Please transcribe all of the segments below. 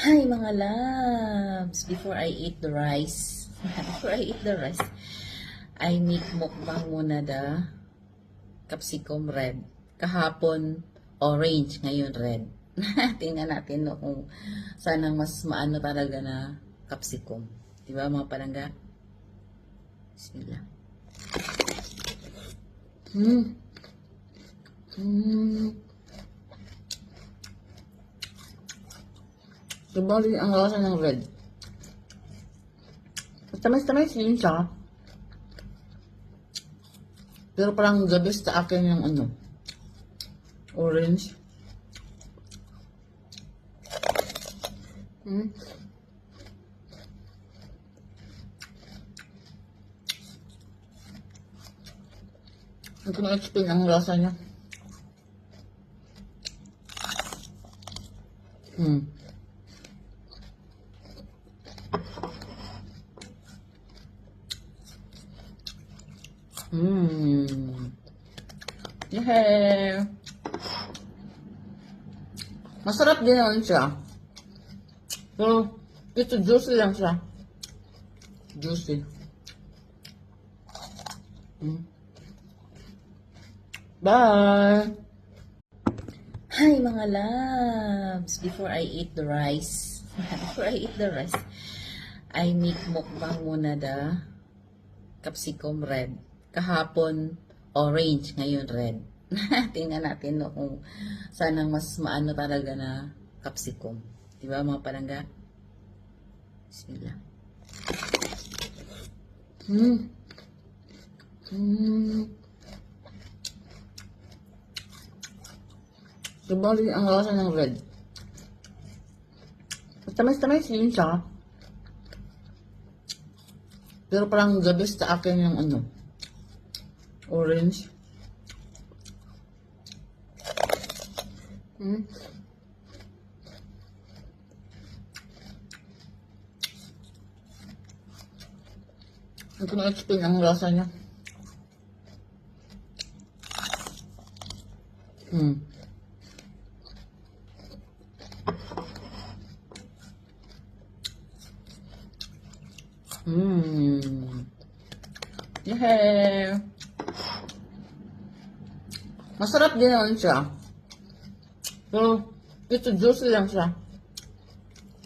Hi mga loves! Before I eat the rice, I make mukbang muna the capsicum red. Kahapon orange, ngayon red. Tingnan natin no, kung saan ang mas maano talaga na capsicum. Diba mga palangga? Bismillah. Diba rin ang lasa ng red? Tamis-tamis yun siya. Pero parang the best sa akin yung ano, orange. Hindi ko na-explain ang lasa niya. Yeah. Masarap din naman siya. Pero, ito juicy lang siya. Juicy. Bye! Hi mga loves! Before I eat the rice, I make mukbang muna the capsicum red. Kahapon orange, ngayon red. Tingnan natin no, kung saan ang mas maano talaga na capsicum. Diba mga palangga? Bismillah. Diba rin ang lasa ng red? Tamis-tamis yun siya. Pero parang the best sa akin yung ano, orange. Hindi ko na-explain ang lasa niya. Yeah. Masarap din naman siya. Pero, ito juicy lang siya.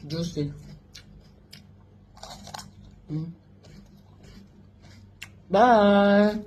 Juicy. Bye!